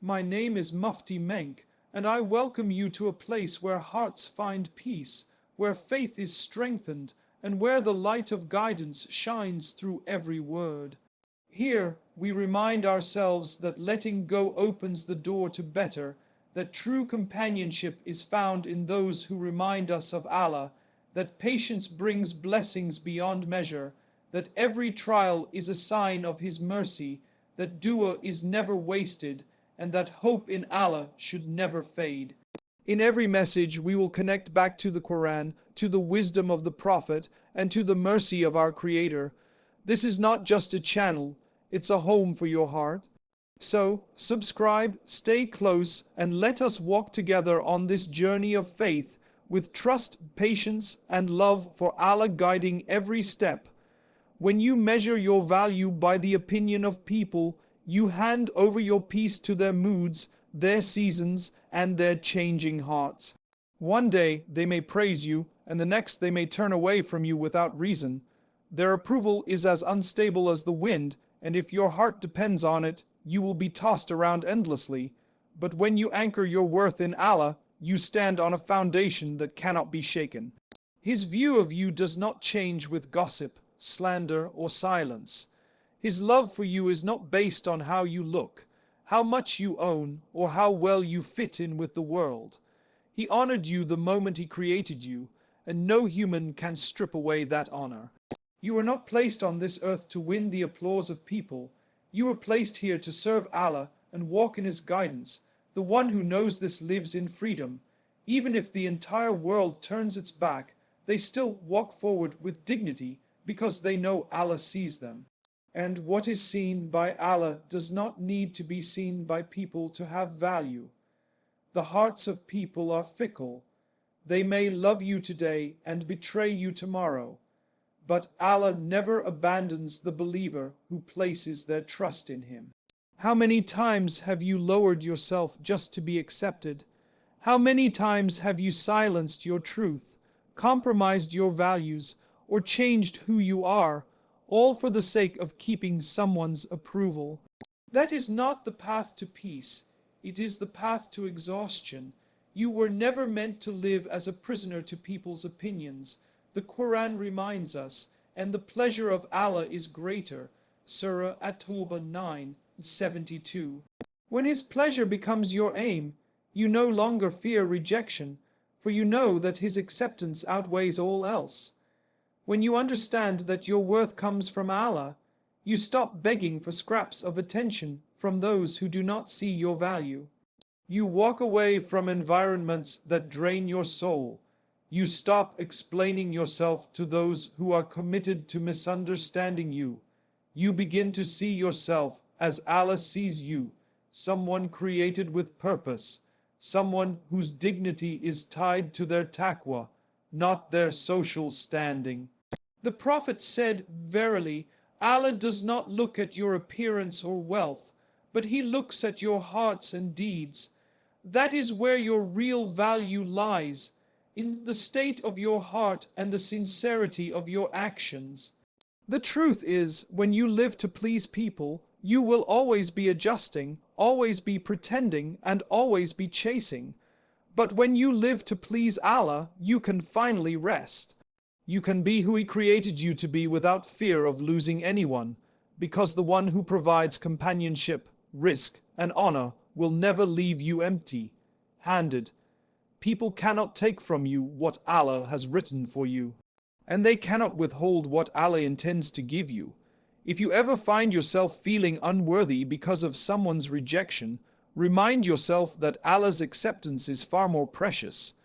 My name is Mufti Menk, and I welcome you to a place where hearts find peace, where faith is strengthened, and where the light of guidance shines through every word. Here, we remind ourselves that letting go opens the door to better, that true companionship is found in those who remind us of Allah, that patience brings blessings beyond measure, that every trial is a sign of His mercy, that dua is never wasted, and that hope in Allah should never fade. In every message, we will connect back to the Quran, to the wisdom of the Prophet, and to the mercy of our Creator. This is not just a channel, it's a home for your heart. So, subscribe, stay close, and let us walk together on this journey of faith, with trust, patience, and love for Allah guiding every step. When you measure your value by the opinion of people, you hand over your peace to their moods, their seasons, and their changing hearts. One day they may praise you, and the next they may turn away from you without reason. Their approval is as unstable as the wind, and if your heart depends on it, you will be tossed around endlessly. But when you anchor your worth in Allah, you stand on a foundation that cannot be shaken. His view of you does not change with gossip, slander, or silence. His love for you is not based on how you look, how much you own, or how well you fit in with the world. He honored you the moment He created you, and no human can strip away that honor. You were not placed on this earth to win the applause of people. You were placed here to serve Allah and walk in His guidance. The one who knows this lives in freedom. Even if the entire world turns its back, they still walk forward with dignity because they know Allah sees them. And what is seen by Allah does not need to be seen by people to have value. The hearts of people are fickle. They may love you today and betray you tomorrow. But Allah never abandons the believer who places their trust in Him. How many times have you lowered yourself just to be accepted? How many times have you silenced your truth, compromised your values, or changed who you are, all for the sake of keeping someone's approval? That is not the path to peace. It is the path to exhaustion. You were never meant to live as a prisoner to people's opinions. The Quran reminds us, and the pleasure of Allah is greater. Surah At-Tawbah 9:72. When His pleasure becomes your aim, you no longer fear rejection, for you know that His acceptance outweighs all else. When you understand that your worth comes from Allah, you stop begging for scraps of attention from those who do not see your value. You walk away from environments that drain your soul. You stop explaining yourself to those who are committed to misunderstanding you. You begin to see yourself as Allah sees you, someone created with purpose, someone whose dignity is tied to their taqwa, not their social standing. The Prophet said, "Verily, Allah does not look at your appearance or wealth, but He looks at your hearts and deeds. That is where your real value lies, in the state of your heart and the sincerity of your actions." The truth is, when you live to please people, you will always be adjusting, always be pretending, and always be chasing. But when you live to please Allah, you can finally rest. You can be who He created you to be without fear of losing anyone, because the one who provides companionship, risk, and honor will never leave you empty-handed. People cannot take from you what Allah has written for you, and they cannot withhold what Allah intends to give you. If you ever find yourself feeling unworthy because of someone's rejection, remind yourself that Allah's acceptance is far more precious.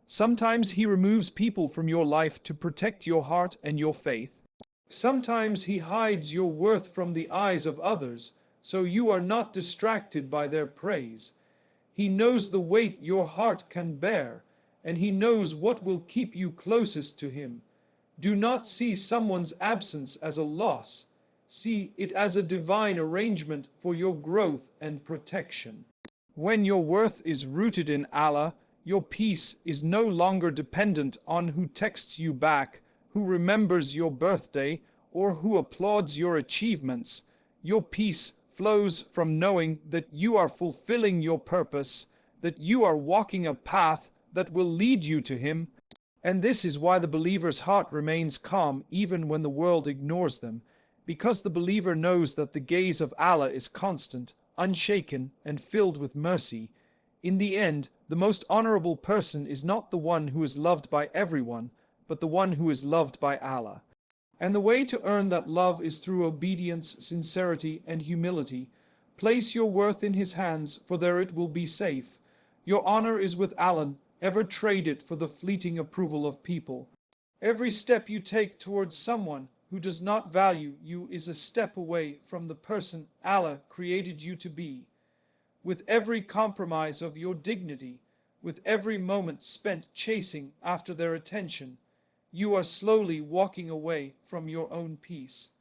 Sometimes He removes people from your life to protect your heart and your faith. Sometimes He hides your worth from the eyes of others, so you are not distracted by their praise. He knows the weight your heart can bear, and He knows what will keep you closest to Him. Do not see someone's absence as a loss. See it as a divine arrangement for your growth and protection. When your worth is rooted in Allah, your peace is no longer dependent on who texts you back, who remembers your birthday, or who applauds your achievements. Your peace flows from knowing that you are fulfilling your purpose, that you are walking a path that will lead you to Him. And this is why the believer's heart remains calm even when the world ignores them, because the believer knows that the gaze of Allah is constant, unshaken, and filled with mercy. In the end, the most honorable person is not the one who is loved by everyone, but the one who is loved by Allah. And the way to earn that love is through obedience, sincerity, and humility. Place your worth in His hands, for there it will be safe. Your honor is with Allah. Ever trade it for the fleeting approval of people. Every step you take towards someone who does not value you is a step away from the person Allah created you to be. With every compromise of your dignity, with every moment spent chasing after their attention, you are slowly walking away from your own peace.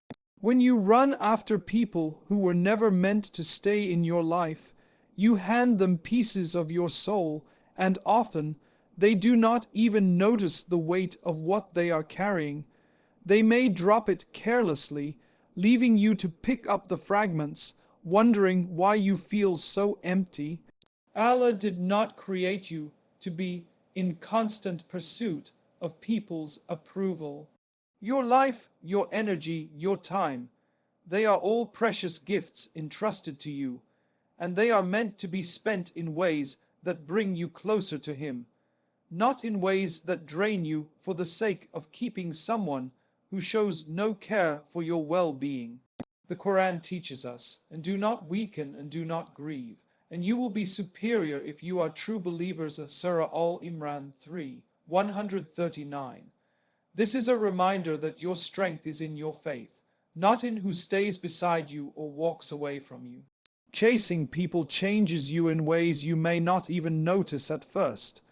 When you run after people who were never meant to stay in your life, you hand them pieces of your soul, and often they do not even notice the weight of what they are carrying. They may drop it carelessly, leaving you to pick up the fragments, wondering why you feel so empty. Allah did not create you to be in constant pursuit of people's approval. Your life, your energy, your time, they are all precious gifts entrusted to you, and they are meant to be spent in ways that bring you closer to Him, not in ways that drain you for the sake of keeping someone who shows no care for your well-being. The Quran teaches us, and do not weaken and do not grieve, and you will be superior if you are true believers. Surah Al-Imran 3:139. This is a reminder that your strength is in your faith, not in who stays beside you or walks away from you. Chasing people changes you in ways you may not even notice at first.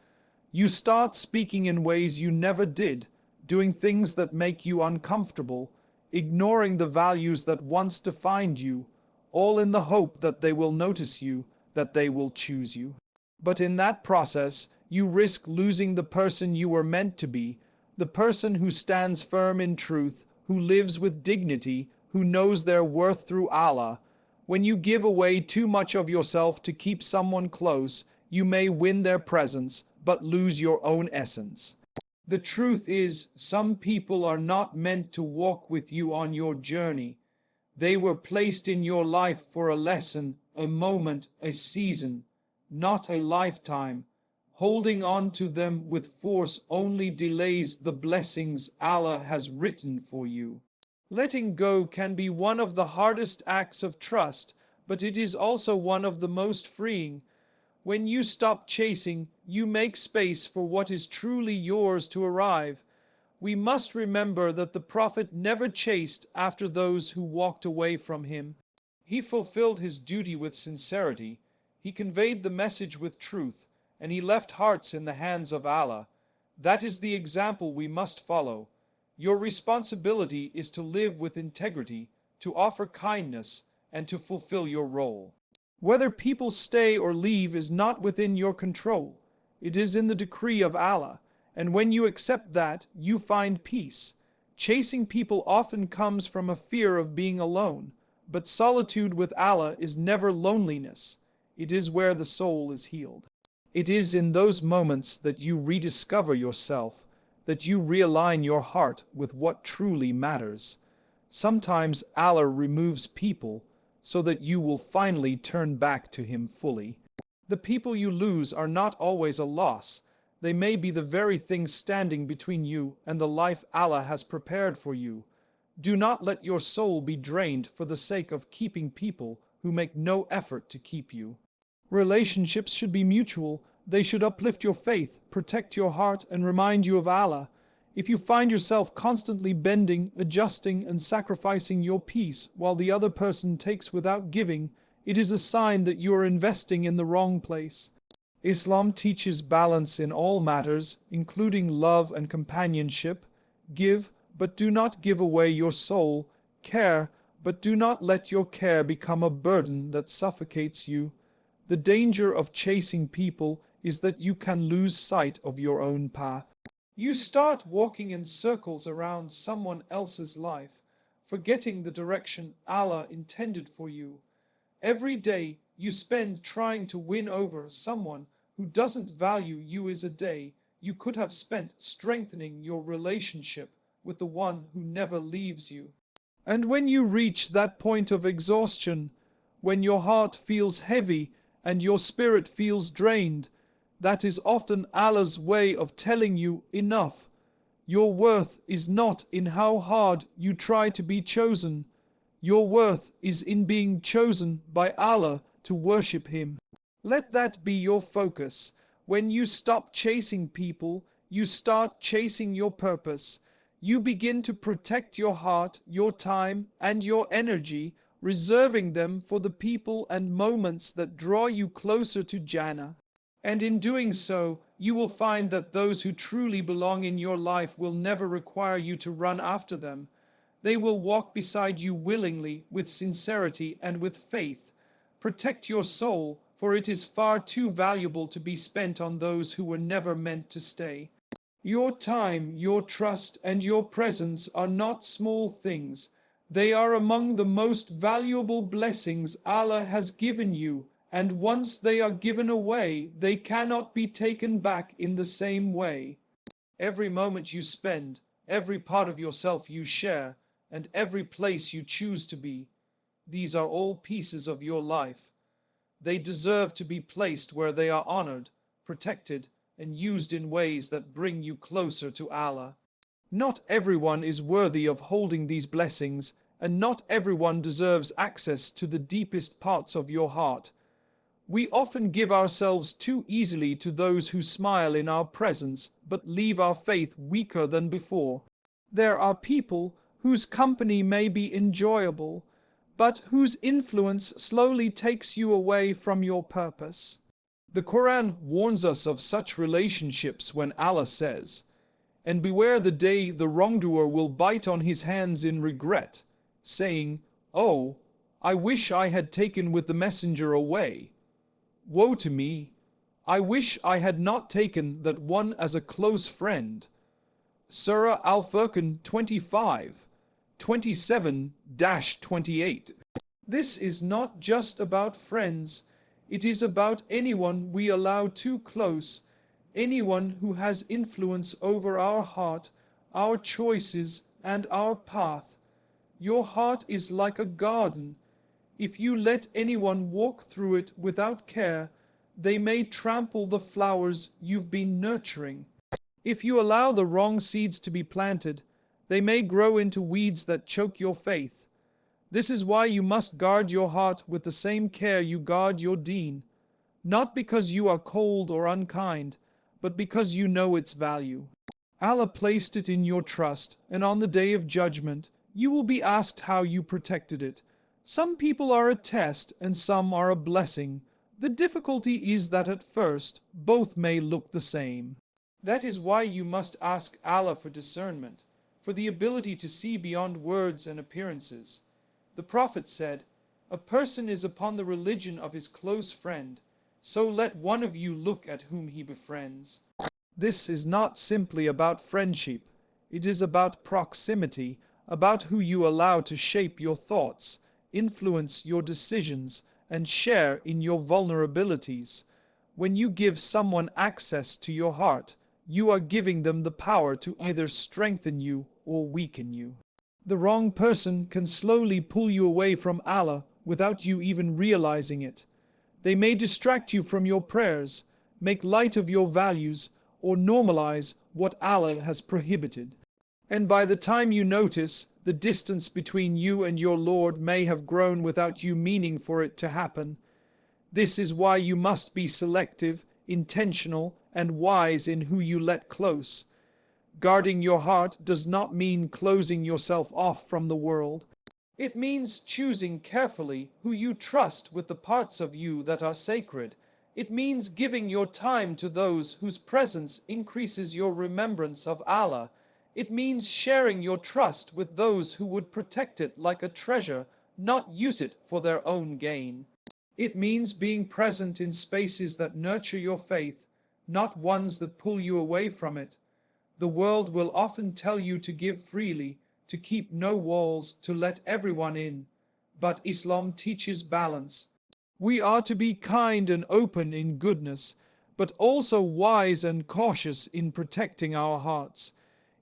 You start speaking in ways you never did, doing things that make you uncomfortable, ignoring the values that once defined you, all in the hope that they will notice you, that they will choose you. But in that process, you risk losing the person you were meant to be, the person who stands firm in truth, who lives with dignity, who knows their worth through Allah. When you give away too much of yourself to keep someone close, you may win their presence, but lose your own essence. The truth is, some people are not meant to walk with you on your journey. They were placed in your life for a lesson, a moment, a season, not a lifetime. Holding on to them with force only delays the blessings Allah has written for you. Letting go can be one of the hardest acts of trust, but it is also one of the most freeing. When you stop chasing, you make space for what is truly yours to arrive. We must remember that the Prophet never chased after those who walked away from him. He fulfilled his duty with sincerity, he conveyed the message with truth, and he left hearts in the hands of Allah. That is the example we must follow. Your responsibility is to live with integrity, to offer kindness, and to fulfill your role. Whether people stay or leave is not within your control. It is in the decree of Allah, and when you accept that, you find peace. Chasing people often comes from a fear of being alone, but solitude with Allah is never loneliness. It is where the soul is healed. It is in those moments that you rediscover yourself, that you realign your heart with what truly matters. Sometimes Allah removes people so that you will finally turn back to Him fully. The people you lose are not always a loss. They may be the very things standing between you and the life Allah has prepared for you. Do not let your soul be drained for the sake of keeping people who make no effort to keep you. Relationships should be mutual. They should uplift your faith, protect your heart, and remind you of Allah. If you find yourself constantly bending, adjusting, and sacrificing your peace while the other person takes without giving, it is a sign that you are investing in the wrong place. Islam teaches balance in all matters, including love and companionship. Give, but do not give away your soul. Care, but do not let your care become a burden that suffocates you. The danger of chasing people is that you can lose sight of your own path. You start walking in circles around someone else's life, forgetting the direction Allah intended for you. Every day you spend trying to win over someone who doesn't value you is a day you could have spent strengthening your relationship with the one who never leaves you. And when you reach that point of exhaustion, when your heart feels heavy and your spirit feels drained, that is often Allah's way of telling you enough. Your worth is not in how hard you try to be chosen. Your worth is in being chosen by Allah to worship Him. Let that be your focus. When you stop chasing people, you start chasing your purpose. You begin to protect your heart, your time, and your energy, reserving them for the people and moments that draw you closer to Jannah. And in doing so, you will find that those who truly belong in your life will never require you to run after them. They will walk beside you willingly, with sincerity and with faith. Protect your soul, for it is far too valuable to be spent on those who were never meant to stay. Your time, your trust, and your presence are not small things. They are among the most valuable blessings Allah has given you, and once they are given away, they cannot be taken back in the same way. Every moment you spend, every part of yourself you share, and every place you choose to be, these are all pieces of your life. They deserve to be placed where they are honored, protected, and used in ways that bring you closer to Allah. Not everyone is worthy of holding these blessings, and not everyone deserves access to the deepest parts of your heart. We often give ourselves too easily to those who smile in our presence, but leave our faith weaker than before. There are people whose company may be enjoyable, but whose influence slowly takes you away from your purpose. The Quran warns us of such relationships when Allah says, "And beware the day the wrongdoer will bite on his hands in regret, saying, 'Oh, I wish I had taken with the messenger away. Woe to me! I wish I had not taken that one as a close friend.'" Surah Al-Furqan 25, 27-28. This is not just about friends. It is about anyone we allow too close, anyone who has influence over our heart, our choices, and our path. Your heart is like a garden. If you let anyone walk through it without care, they may trample the flowers you've been nurturing. If you allow the wrong seeds to be planted, they may grow into weeds that choke your faith. This is why you must guard your heart with the same care you guard your deen, not because you are cold or unkind, but because you know its value. Allah placed it in your trust, and on the day of judgment, you will be asked how you protected it. Some people are a test, and some are a blessing. The difficulty is that at first, both may look the same. That is why you must ask Allah for discernment, for the ability to see beyond words and appearances. The Prophet said, "A person is upon the religion of his close friend, so let one of you look at whom he befriends." This is not simply about friendship. It is about proximity, about who you allow to shape your thoughts, influence your decisions, and share in your vulnerabilities. When you give someone access to your heart, you are giving them the power to either strengthen you or weaken you. The wrong person can slowly pull you away from Allah without you even realizing it. They may distract you from your prayers, make light of your values, or normalize what Allah has prohibited. And by the time you notice, the distance between you and your Lord may have grown without you meaning for it to happen. This is why you must be selective, intentional, and wise in who you let close. Guarding your heart does not mean closing yourself off from the world. It means choosing carefully who you trust with the parts of you that are sacred. It means giving your time to those whose presence increases your remembrance of Allah. It means sharing your trust with those who would protect it like a treasure, not use it for their own gain. It means being present in spaces that nurture your faith, not ones that pull you away from it. The world will often tell you to give freely, to keep no walls, to let everyone in. but Islam teaches balance. We are to be kind and open in goodness, but also wise and cautious in protecting our hearts.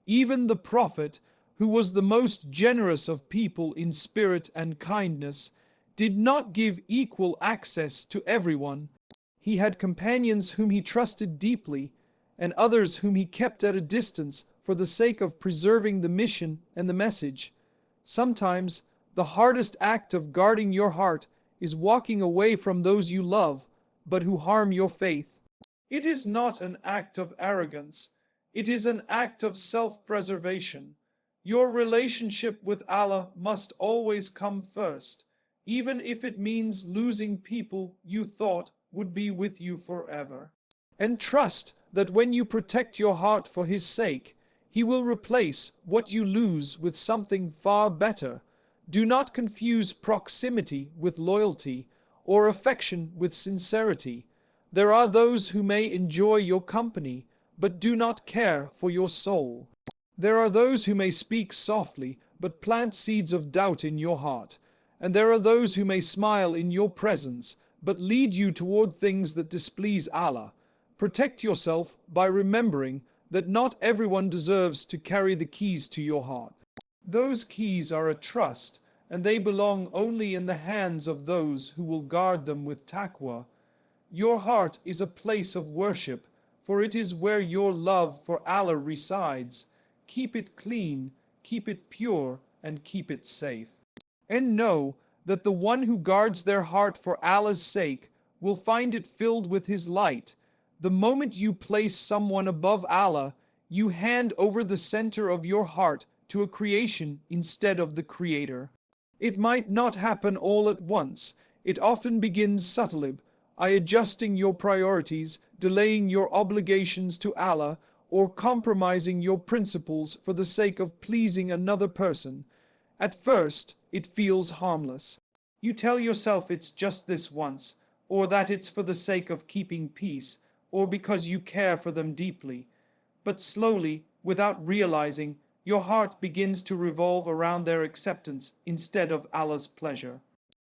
Even the Prophet, who was the most generous of people in spirit and kindness, did not give equal access to everyone. He had companions whom he trusted deeply, and others whom he kept at a distance for the sake of preserving the mission and the message. Sometimes, the hardest act of guarding your heart is walking away from those you love, but who harm your faith. It is not an act of arrogance, it is an act of self-preservation. Your relationship with Allah must always come first, even if it means losing people you thought would be with you forever. And trust that when you protect your heart for His sake, He will replace what you lose with something far better. Do not confuse proximity with loyalty, or affection with sincerity. There are those who may enjoy your company, but do not care for your soul. There are those who may speak softly, but plant seeds of doubt in your heart. And there are those who may smile in your presence, but lead you toward things that displease Allah. Protect yourself by remembering that not everyone deserves to carry the keys to your heart. Those keys are a trust, and they belong only in the hands of those who will guard them with taqwa. Your heart is a place of worship, for it is where your love for Allah resides. Keep it clean, keep it pure, and keep it safe. And know that the one who guards their heart for Allah's sake will find it filled with His light. The moment you place someone above Allah, you hand over the center of your heart to a creation instead of the Creator. It might not happen all at once. It often begins subtly, by adjusting your priorities, delaying your obligations to Allah, or compromising your principles for the sake of pleasing another person. At first, it feels harmless. You tell yourself it's just this once, or that it's for the sake of keeping peace, or because you care for them deeply. But slowly, without realizing, your heart begins to revolve around their acceptance instead of Allah's pleasure.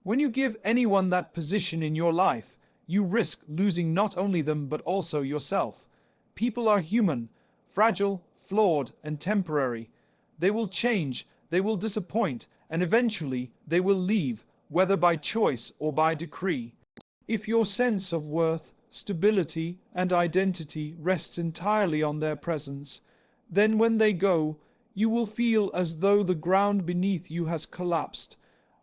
When you give anyone that position in your life, you risk losing not only them but also yourself. People are human, fragile, flawed, and temporary. They will change, they will disappoint, and eventually they will leave, whether by choice or by decree. If your sense of worth, stability, and identity rests entirely on their presence, then when they go, you will feel as though the ground beneath you has collapsed.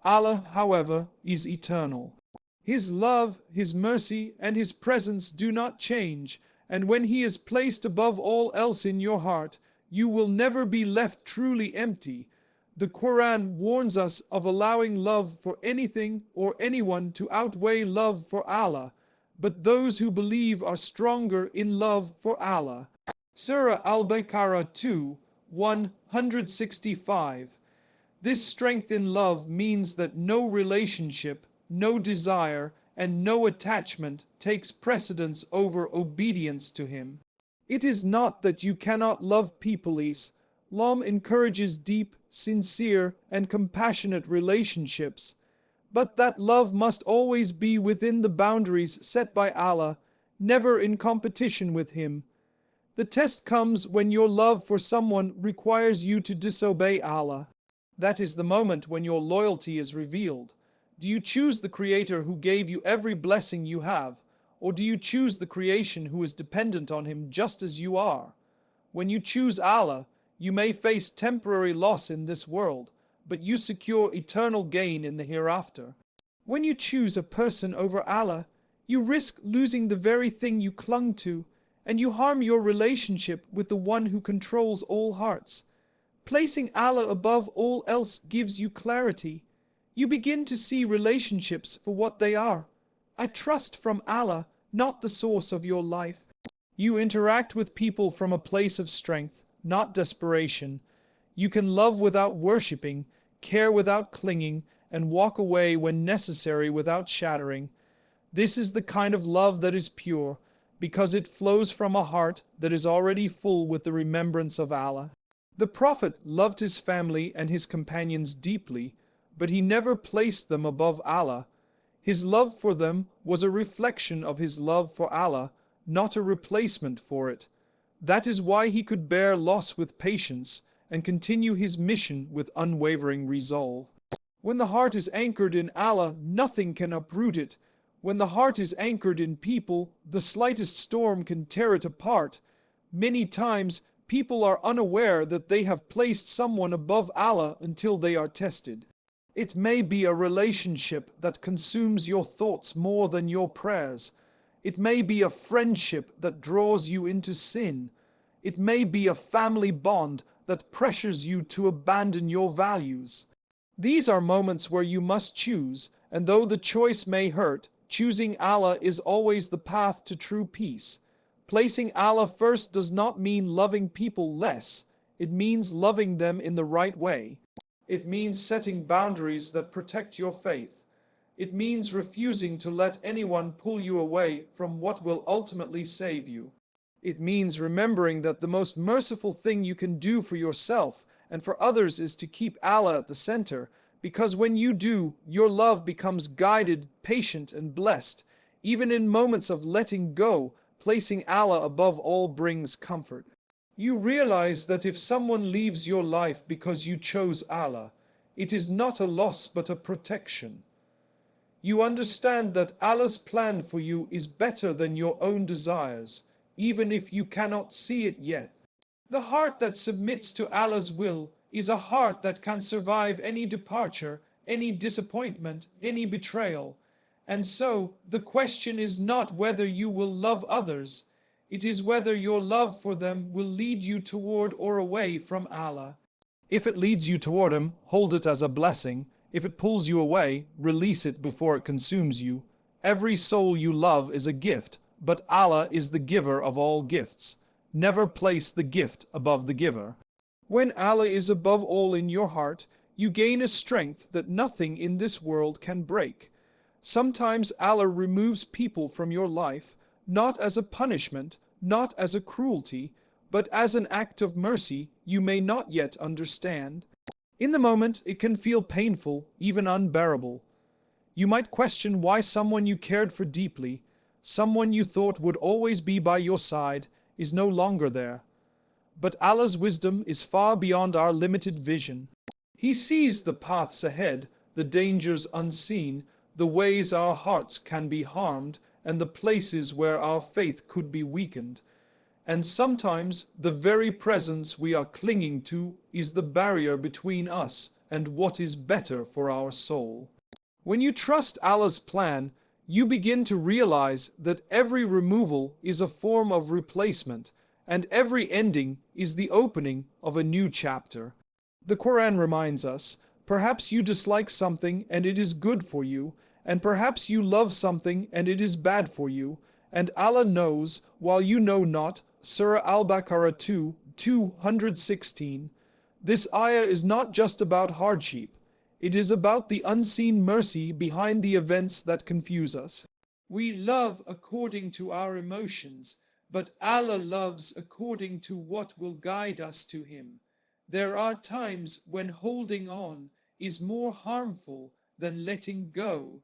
Allah, however, is eternal. His love, His mercy, and His presence do not change, and when He is placed above all else in your heart, you will never be left truly empty. The Quran warns us of allowing love for anything or anyone to outweigh love for Allah, but those who believe are stronger in love for Allah. Surah Al-Baqarah 2, 165. This strength in love means that no relationship, no desire, and no attachment takes precedence over obedience to Him. It is not that you cannot love people. Islam encourages deep, sincere, and compassionate relationships, but that love must always be within the boundaries set by Allah, never in competition with Him. The test comes when your love for someone requires you to disobey Allah. That is the moment when your loyalty is revealed. Do you choose the Creator who gave you every blessing you have, or do you choose the creation who is dependent on Him just as you are? When you choose Allah, you may face temporary loss in this world, but you secure eternal gain in the hereafter. When you choose a person over Allah, you risk losing the very thing you clung to, and you harm your relationship with the one who controls all hearts. Placing Allah above all else gives you clarity. You begin to see relationships for what they are, a trust from Allah, not the source of your life. You interact with people from a place of strength, not desperation. You can love without worshipping, care without clinging, and walk away when necessary without shattering. This is the kind of love that is pure, because it flows from a heart that is already full with the remembrance of Allah. The Prophet loved his family and his companions deeply, but he never placed them above Allah. His love for them was a reflection of his love for Allah, not a replacement for it. That is why he could bear loss with patience and continue his mission with unwavering resolve. When the heart is anchored in Allah, nothing can uproot it. When the heart is anchored in people, the slightest storm can tear it apart. Many times, people are unaware that they have placed someone above Allah until they are tested. It may be a relationship that consumes your thoughts more than your prayers. It may be a friendship that draws you into sin. It may be a family bond that pressures you to abandon your values. These are moments where you must choose, and though the choice may hurt, choosing Allah is always the path to true peace. Placing Allah first does not mean loving people less. It means loving them in the right way. It means setting boundaries that protect your faith. It means refusing to let anyone pull you away from what will ultimately save you. It means remembering that the most merciful thing you can do for yourself and for others is to keep Allah at the center, because when you do, your love becomes guided, patient, and blessed. Even in moments of letting go, placing Allah above all brings comfort. You realize that if someone leaves your life because you chose Allah, it is not a loss but a protection. You understand that Allah's plan for you is better than your own desires, even if you cannot see it yet. The heart that submits to Allah's will is a heart that can survive any departure, any disappointment, any betrayal. And so, the question is not whether you will love others, it is whether your love for them will lead you toward or away from Allah. If it leads you toward Him, hold it as a blessing. If it pulls you away, release it before it consumes you. Every soul you love is a gift, but Allah is the giver of all gifts. Never place the gift above the giver. When Allah is above all in your heart, you gain a strength that nothing in this world can break. Sometimes Allah removes people from your life, not as a punishment, not as a cruelty, but as an act of mercy you may not yet understand. In the moment, it can feel painful, even unbearable. You might question why someone you cared for deeply, someone you thought would always be by your side, is no longer there. But Allah's wisdom is far beyond our limited vision. He sees the paths ahead, the dangers unseen, the ways our hearts can be harmed, and the places where our faith could be weakened. And sometimes the very presence we are clinging to is the barrier between us and what is better for our soul. When you trust Allah's plan, you begin to realize that every removal is a form of replacement, and every ending is the opening of a new chapter. The Quran reminds us, perhaps you dislike something and it is good for you, and perhaps you love something and it is bad for you, and Allah knows while you know not. Surah Al-Baqarah 2, 216. This ayah is not just about hardship. It is about the unseen mercy behind the events that confuse us. We love according to our emotions, but Allah loves according to what will guide us to Him. There are times when holding on is more harmful than letting go.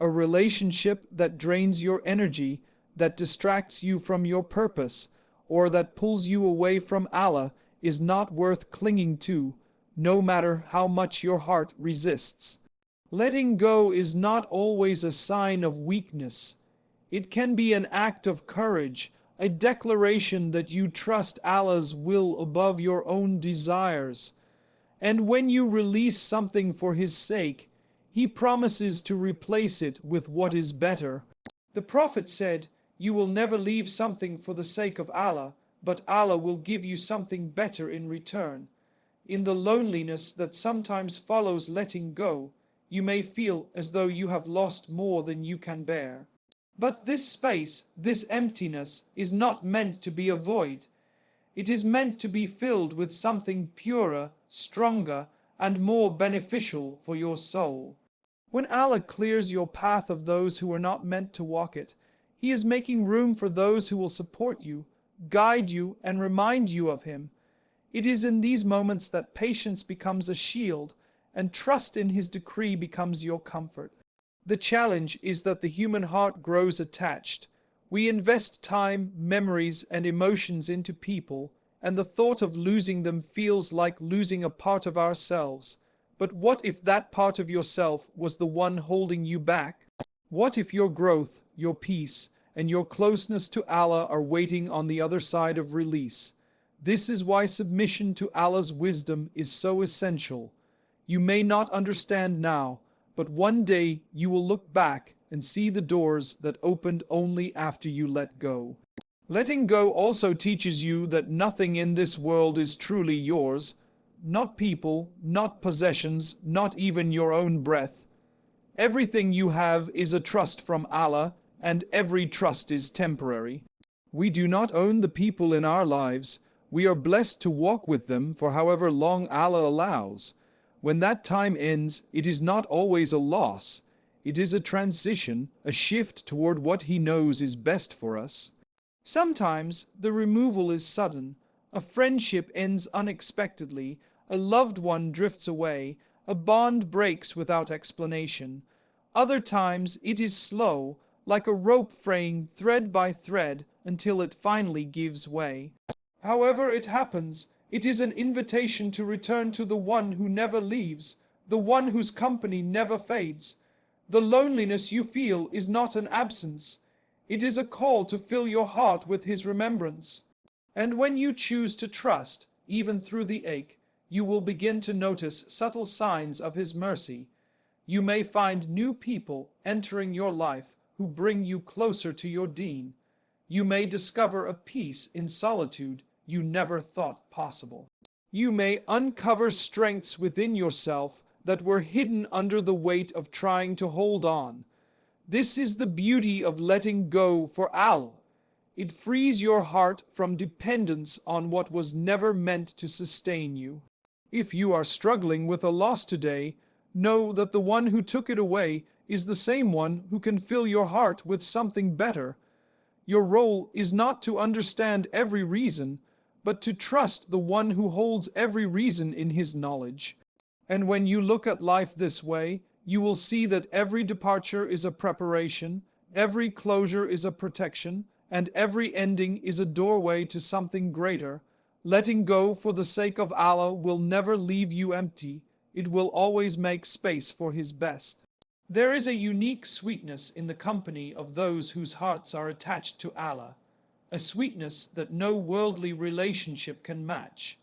A relationship that drains your energy, that distracts you from your purpose, or that pulls you away from Allah is not worth clinging to, no matter how much your heart resists. Letting go is not always a sign of weakness. It can be an act of courage, a declaration that you trust Allah's will above your own desires. And when you release something for His sake, He promises to replace it with what is better. The Prophet said, "You will never leave something for the sake of Allah, but Allah will give you something better in return." In the loneliness that sometimes follows letting go, you may feel as though you have lost more than you can bear. But this space, this emptiness, is not meant to be a void. It is meant to be filled with something purer, stronger, and more beneficial for your soul. When Allah clears your path of those who are not meant to walk it, He is making room for those who will support you, guide you, and remind you of Him. It is in these moments that patience becomes a shield, and trust in His decree becomes your comfort. The challenge is that the human heart grows attached. We invest time, memories, and emotions into people, and the thought of losing them feels like losing a part of ourselves. But what if that part of yourself was the one holding you back? What if your growth, your peace, and your closeness to Allah are waiting on the other side of release? This is why submission to Allah's wisdom is so essential. You may not understand now, but one day you will look back and see the doors that opened only after you let go. Letting go also teaches you that nothing in this world is truly yours. Not people, not possessions, not even your own breath. Everything you have is a trust from Allah, and every trust is temporary. We do not own the people in our lives. We are blessed to walk with them for however long Allah allows. When that time ends, it is not always a loss. It is a transition, a shift toward what He knows is best for us. Sometimes the removal is sudden. A friendship ends unexpectedly. A loved one drifts away. A bond breaks without explanation. Other times it is slow, like a rope fraying thread by thread until it finally gives way. However it happens, it is an invitation to return to the one who never leaves, the one whose company never fades. The loneliness you feel is not an absence. It is a call to fill your heart with His remembrance. And when you choose to trust, even through the ache, you will begin to notice subtle signs of His mercy. You may find new people entering your life who bring you closer to your Deen. You may discover a peace in solitude you never thought possible. You may uncover strengths within yourself that were hidden under the weight of trying to hold on. This is the beauty of letting go for Allah. It frees your heart from dependence on what was never meant to sustain you. If you are struggling with a loss today, know that the one who took it away is the same one who can fill your heart with something better. Your role is not to understand every reason, but to trust the one who holds every reason in His knowledge. And when you look at life this way, you will see that every departure is a preparation, every closure is a protection, and every ending is a doorway to something greater. Letting go for the sake of Allah will never leave you empty. It will always make space for His best. There is a unique sweetness in the company of those whose hearts are attached to Allah, a sweetness that no worldly relationship can match.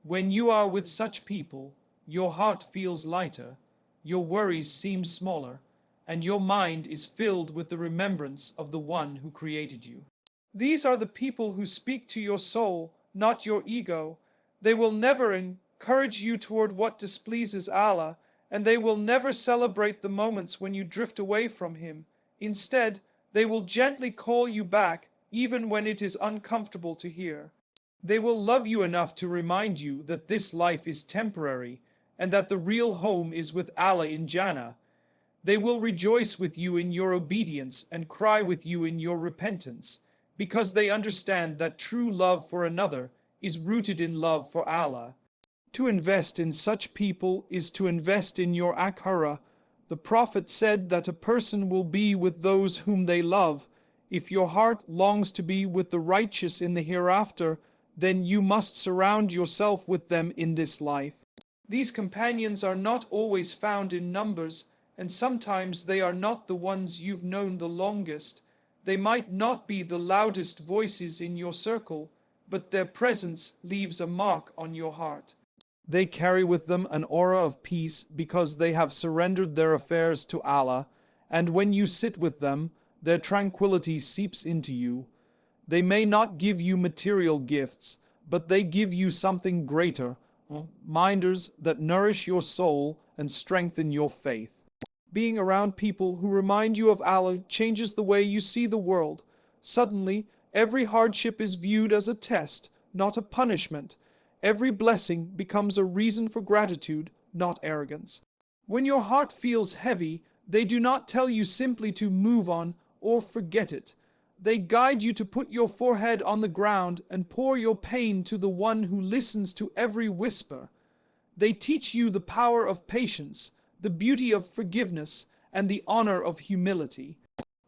When you are with such people, your heart feels lighter, your worries seem smaller, and your mind is filled with the remembrance of the one who created you. These are the people who speak to your soul, not your ego. They will never encourage you toward what displeases Allah, and they will never celebrate the moments when you drift away from Him. Instead, they will gently call you back, even when it is uncomfortable to hear. They will love you enough to remind you that this life is temporary, and that the real home is with Allah in Jannah. They will rejoice with you in your obedience and cry with you in your repentance, because they understand that true love for another is rooted in love for Allah. To invest in such people is to invest in your akhirah. The Prophet said that a person will be with those whom they love. If your heart longs to be with the righteous in the hereafter, then you must surround yourself with them in this life. These companions are not always found in numbers, and sometimes they are not the ones you've known the longest. They might not be the loudest voices in your circle, but their presence leaves a mark on your heart. They carry with them an aura of peace because they have surrendered their affairs to Allah, and when you sit with them, their tranquility seeps into you. They may not give you material gifts, but they give you something greater, reminders that nourish your soul and strengthen your faith. Being around people who remind you of Allah changes the way you see the world. Suddenly, every hardship is viewed as a test, not a punishment. Every blessing becomes a reason for gratitude, not arrogance. When your heart feels heavy, they do not tell you simply to move on or forget it. They guide you to put your forehead on the ground and pour your pain to the one who listens to every whisper. They teach you the power of patience, the beauty of forgiveness, and the honor of humility.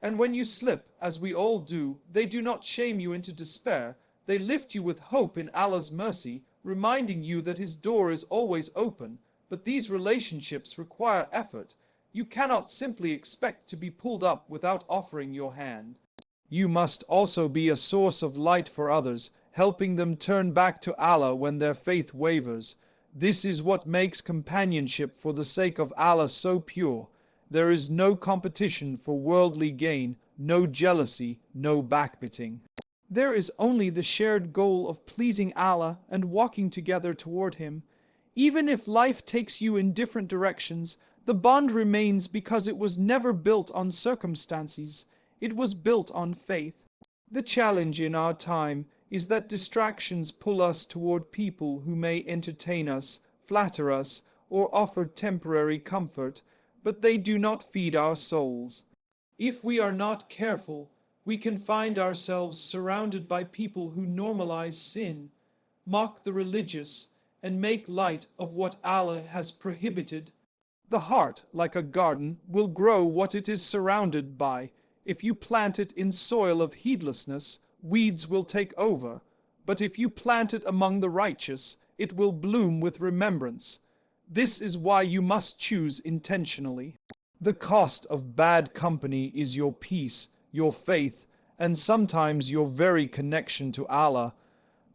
And when you slip, as we all do, they do not shame you into despair. They lift you with hope in Allah's mercy, reminding you that His door is always open. But these relationships require effort. You cannot simply expect to be pulled up without offering your hand. You must also be a source of light for others, helping them turn back to Allah when their faith wavers. This is what makes companionship for the sake of Allah so pure. There is no competition for worldly gain, no jealousy, no backbiting. There is only the shared goal of pleasing Allah and walking together toward Him. Even if life takes you in different directions, the bond remains because it was never built on circumstances. It was built on faith. The challenge in our time is that distractions pull us toward people who may entertain us, flatter us, or offer temporary comfort, but they do not feed our souls. If we are not careful, we can find ourselves surrounded by people who normalize sin, mock the religious, and make light of what Allah has prohibited. The heart, like a garden, will grow what it is surrounded by. If you plant it in soil of heedlessness, weeds will take over. But if you plant it among the righteous, it will bloom with remembrance. This is why you must choose intentionally. The cost of bad company is your peace, your faith, and sometimes your very connection to Allah.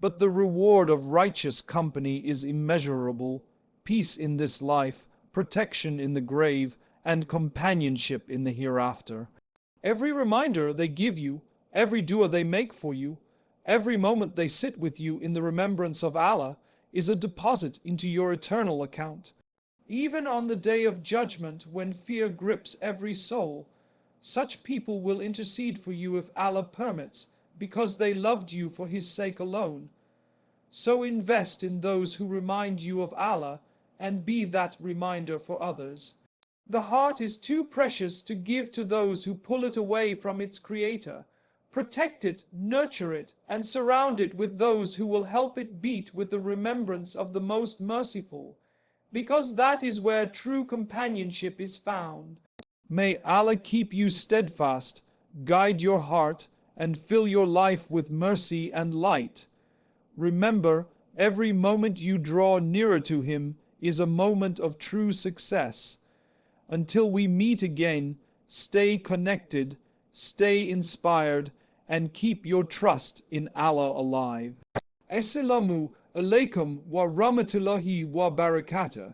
But the reward of righteous company is immeasurable. Peace in this life, protection in the grave, and companionship in the hereafter. Every reminder they give you, every dua they make for you, every moment they sit with you in the remembrance of Allah is a deposit into your eternal account. Even on the day of judgment, when fear grips every soul, such people will intercede for you if Allah permits, because they loved you for His sake alone. So invest in those who remind you of Allah and be that reminder for others. The heart is too precious to give to those who pull it away from its Creator. Protect it, nurture it, and surround it with those who will help it beat with the remembrance of the Most Merciful, because that is where true companionship is found. May Allah keep you steadfast, guide your heart, and fill your life with mercy and light. Remember, every moment you draw nearer to Him is a moment of true success. Until we meet again, stay connected, stay inspired, and keep your trust in Allah alive. Assalamu alaikum wa rahmatullahi wa barakatuh.